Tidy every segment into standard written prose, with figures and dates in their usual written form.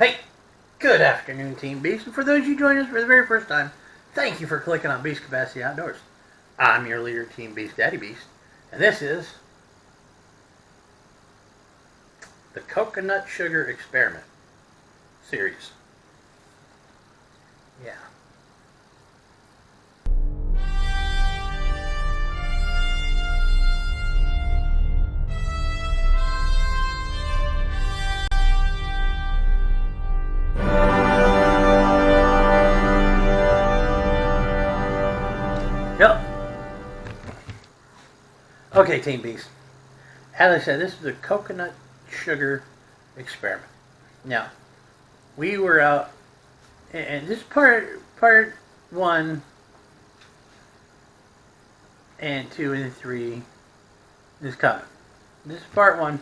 Hey, good afternoon, Team Beast, and for those of you joining us for the very first time, thank you for clicking on Beast Capacity Outdoors. I'm your leader, Team Beast, Daddy Beast, and this is the Coconut Sugar Experiment series. Yeah. Yep. Okay, Team Beast. As I said, this is the Coconut Sugar Experiment. Now, we were out, and this part 1 and 2 and 3 is coming. This is part 1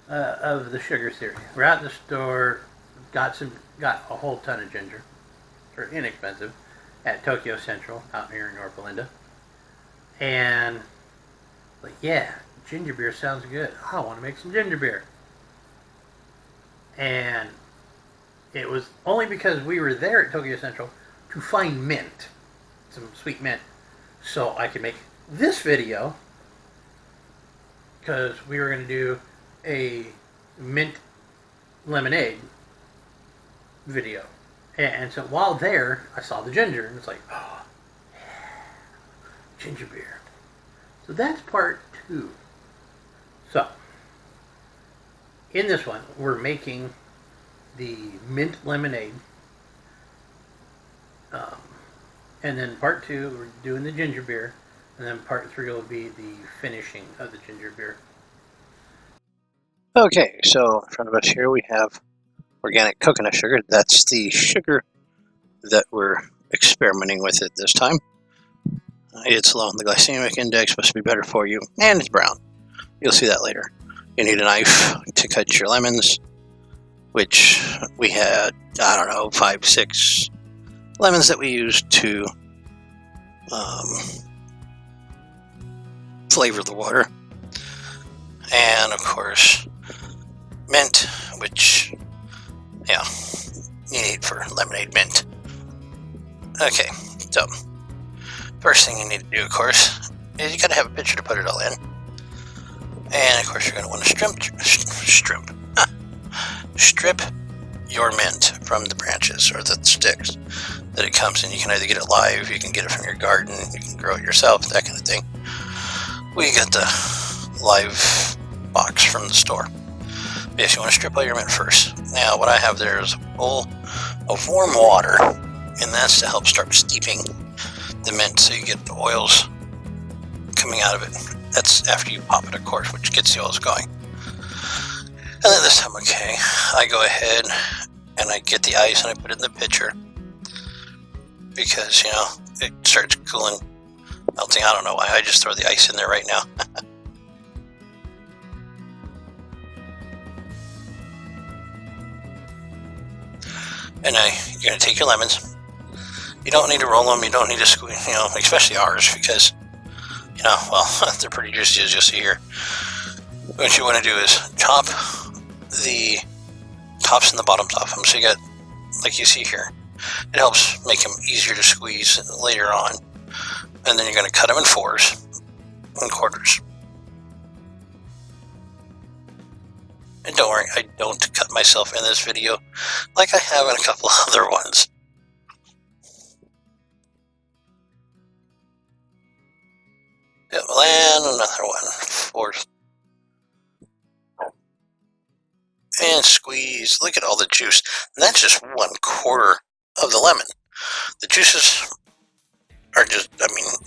of the sugar series. We're out in the store, got a whole ton of ginger for inexpensive at Tokyo Central out here in North Belinda, and like, yeah, ginger beer sounds good. I want to make some ginger beer. And it was only because we were there at Tokyo Central to find mint, some sweet mint, so I could make this video, because we were going to do a mint lemonade video. And so while there, I saw the ginger, and it's like, oh, yeah, ginger beer. So that's part 2. So, in this one, we're making the mint lemonade. And then part 2, we're doing the ginger beer. And then part 3 will be the finishing of the ginger beer. Okay, so in front of us here we have organic coconut sugar. That's the sugar that we're experimenting with at this time. It's low on the glycemic index, supposed to be better for you, and it's brown. You'll see that later. You need a knife to cut your lemons, which we had, 5, 6 lemons that we used to flavor the water. And of course, mint, which, yeah, you need for lemonade mint. Okay, so first thing you need to do, of course, is you gotta have a pitcher to put it all in. And of course, you're gonna want to strip your mint from the branches or the sticks that it comes in. You can either get it live, you can get it from your garden, you can grow it yourself, that kind of thing. We got the live box from the store. Yes, you want to strip all your mint first. Now, what I have there is a bowl of warm water, and that's to help start steeping the mint so you get the oils coming out of it. That's after you pop it, of course, which gets the oils going. And then this time, okay, I go ahead and I get the ice and I put it in the pitcher because, it starts cooling, melting. I don't know why. I just throw the ice in there right now. And you're going to take your lemons. You don't need to roll them. You don't need to squeeze, especially ours, because, they're pretty juicy, as you'll see here. What you want to do is chop the tops and the bottoms off them. So you got, like you see here, it helps make them easier to squeeze later on. And then you're going to cut them in 4s and quarters. And don't worry, I don't cut myself in this video like I have in a couple other ones. And another one, 4th. And squeeze. Look at all the juice. And that's just 1/4 of the lemon. The juices are just,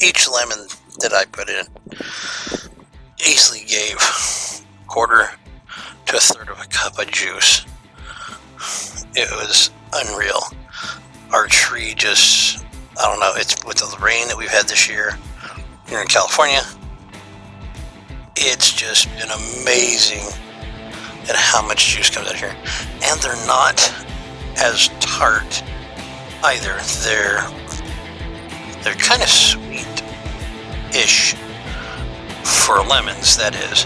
each lemon that I put in easily gave 1/4 to 1/3 of a cup of juice. It was unreal. Our tree just, it's with the rain that we've had this year here in California, it's just been amazing at how much juice comes out here. And they're not as tart either. They're kind of sweet-ish for lemons, that is.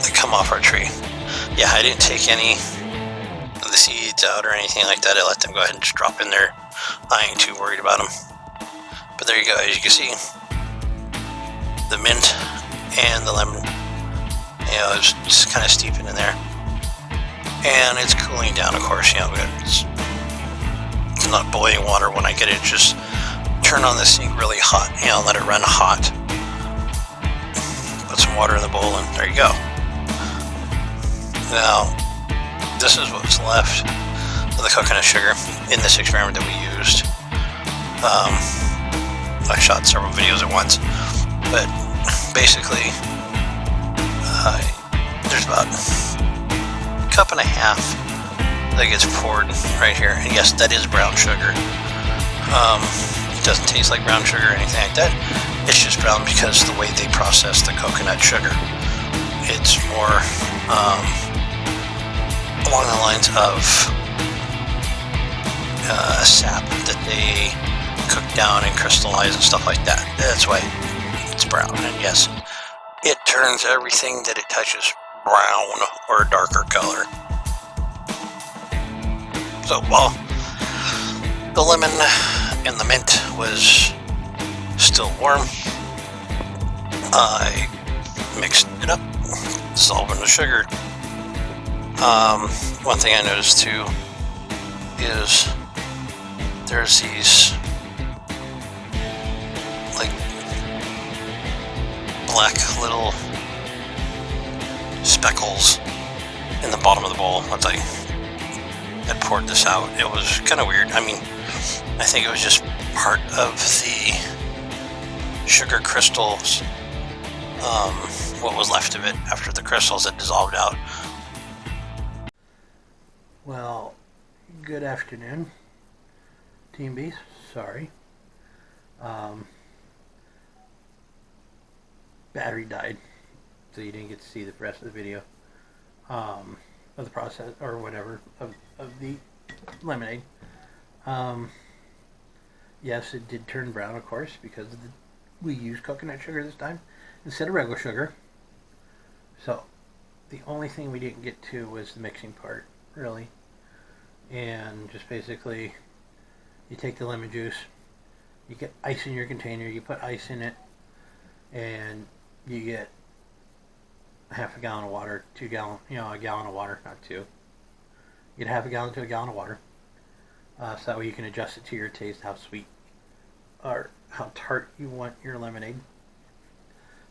They come off our tree. yeah, I didn't take any of the seeds out or anything like that. I let them go ahead and just drop in there. I ain't too worried about them. But there you go. As you can see, the mint and the lemon, you know, it's just kind of steeping in there. And it's cooling down, of course. You know, it's not boiling water when I get it. Just turn on the sink really hot. You know, let it run hot. Put some water in the bowl, and there you go. Now, this is what's left of the coconut sugar in this experiment that we used. I shot several videos at once, but basically, there's about a cup and a half that gets poured right here. And yes, that is brown sugar. It doesn't taste like brown sugar or anything like that. It's just brown because the way they process the coconut sugar. It's more along the lines of sap that they cook down and crystallize and stuff like that. That's why it's brown. And yes, it turns everything that it touches brown or a darker color. So while the lemon and the mint was still warm, I mixed it up, dissolving the sugar. One thing I noticed too is there's these like black little speckles in the bottom of the bowl once I had poured this out. It was kind of weird. I mean, I think it was just part of the sugar crystals, what was left of it after the crystals had dissolved out. Well, good afternoon, Team Beast. Sorry. Battery died, so you didn't get to see the rest of the video of the process or whatever of the lemonade. Yes, it did turn brown, of course, because we used coconut sugar this time instead of regular sugar. So the only thing we didn't get to was the mixing part, really. And just basically, you take the lemon juice, you get ice in your container, you put ice in it, and you get half a gallon of water, a gallon of water, not two. You get half a gallon to a gallon of water. So that way you can adjust it to your taste, how sweet or how tart you want your lemonade.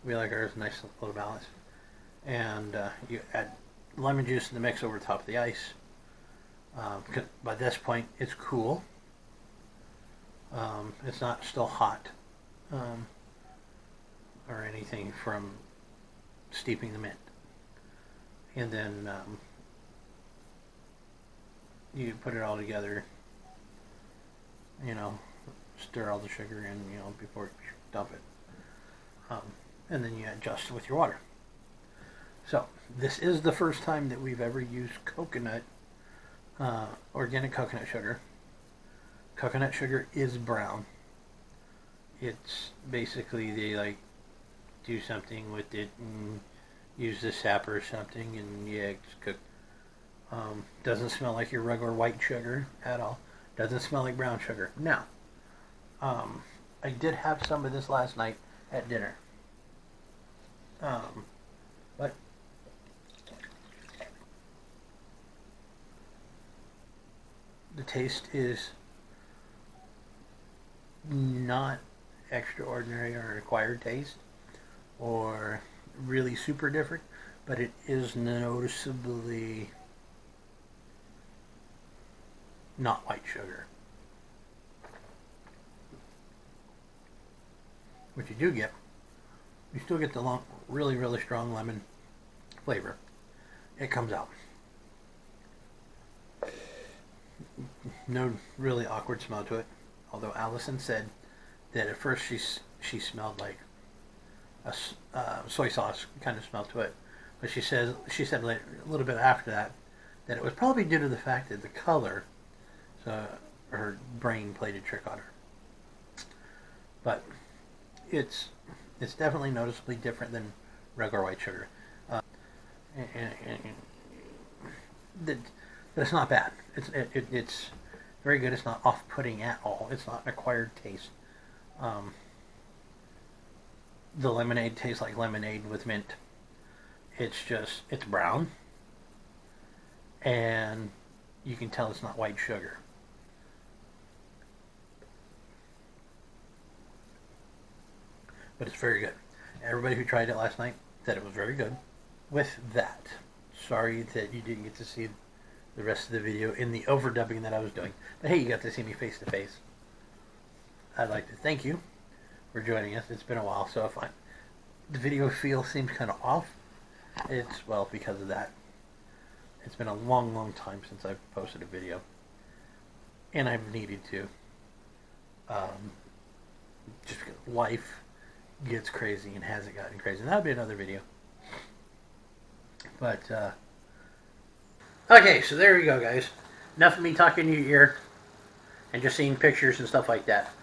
We like ours nice little balance. And you add lemon juice in the mix over the top of the ice. Because by this point it's cool. It's not still hot or anything from steeping the mint. And then you put it all together, stir all the sugar in, before you dump it. And then you adjust with your water. So this is the first time that we've ever used organic coconut sugar. Coconut sugar is brown. It's basically they do something with it and use the sap or something, and yeah, it's cooked. Doesn't smell like your regular white sugar at all. Doesn't smell like brown sugar. Now, I did have some of this last night at dinner. But the taste is not extraordinary or an acquired taste or really super different, but it is noticeably not white sugar. What you do get, you still get the really, really strong lemon flavor. It comes out. No really awkward smell to it. Although Allison said that at first she smelled like a soy sauce kind of smell to it, but she said later, a little bit after that it was probably due to the fact that the color, so her brain played a trick on her. But it's definitely noticeably different than regular white sugar. And that it's not bad. It's very good. It's not off-putting at all. It's not an acquired taste. The lemonade tastes like lemonade with mint. It's brown, and you can tell it's not white sugar. But it's very good. Everybody who tried it last night said it was very good. With that, sorry that you didn't get to see the rest of the video in the overdubbing that I was doing. But hey, you got to see me face to face. I'd like to thank you for joining us. It's been a while, so if the video feel seems kind of off, it's, well, because of that. It's been a long, long time since I've posted a video. And I've needed to. Just because life gets crazy and hasn't gotten crazy. And that'll be another video. But, okay, so there you go, guys. Enough of me talking to your ear and just seeing pictures and stuff like that.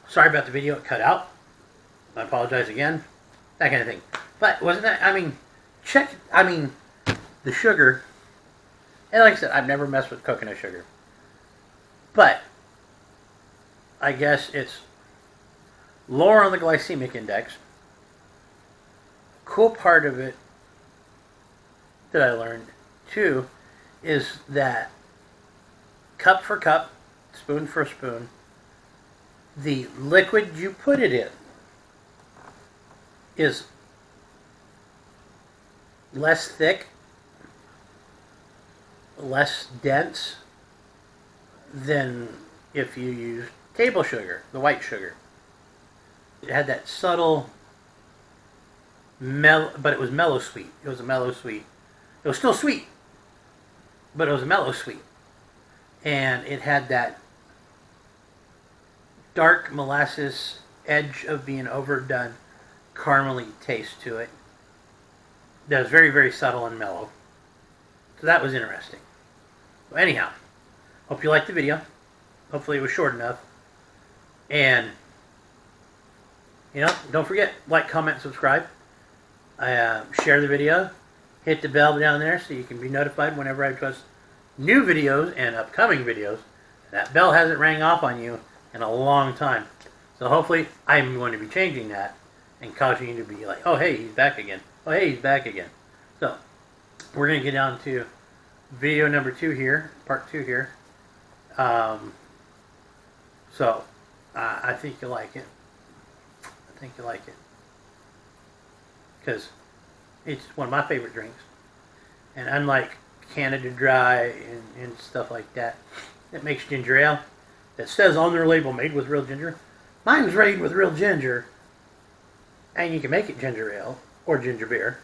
Sorry about the video, it cut out. I apologize again. That kind of thing. But wasn't that, the sugar. And like I said, I've never messed with coconut sugar. But I guess it's lower on the glycemic index. Cool part of it that I learned too is that cup for cup, spoon for spoon, the liquid you put it in is less thick, less dense than if you use table sugar, the white sugar. It had that subtle but it was mellow sweet. It was a mellow sweet. It was still sweet, but it was a mellow sweet. And it had that dark molasses edge of being overdone caramely taste to it. That was very, very subtle and mellow. So that was interesting. So anyhow, hope you liked the video. Hopefully it was short enough. And, don't forget, like, comment, subscribe. Share the video. Hit the bell down there so you can be notified whenever I post new videos and upcoming videos. That bell hasn't rang off on you in a long time. So hopefully I'm going to be changing that and causing you to be like, oh, hey, he's back again. Oh, hey, he's back again. So we're going to get down to video number 2 here, part 2 here. So I think you'll like it. I think you'll like it. Because it's one of my favorite drinks. And unlike Canada Dry and stuff like that makes ginger ale, that says on their label, made with real ginger, mine's made with real ginger. And you can make it ginger ale or ginger beer.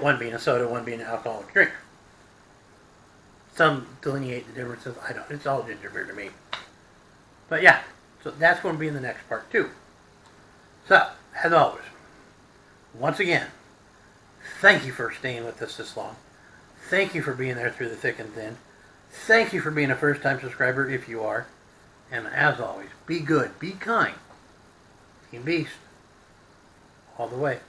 One being a soda, one being an alcoholic drink. Some delineate the differences. I don't. It's all ginger beer to me. But yeah, so that's going to be in the next part too. So, as always, once again, thank you for staying with us this long. Thank you for being there through the thick and thin. Thank you for being a first-time subscriber if you are. And as always, be good, be kind. Team Beast, all the way.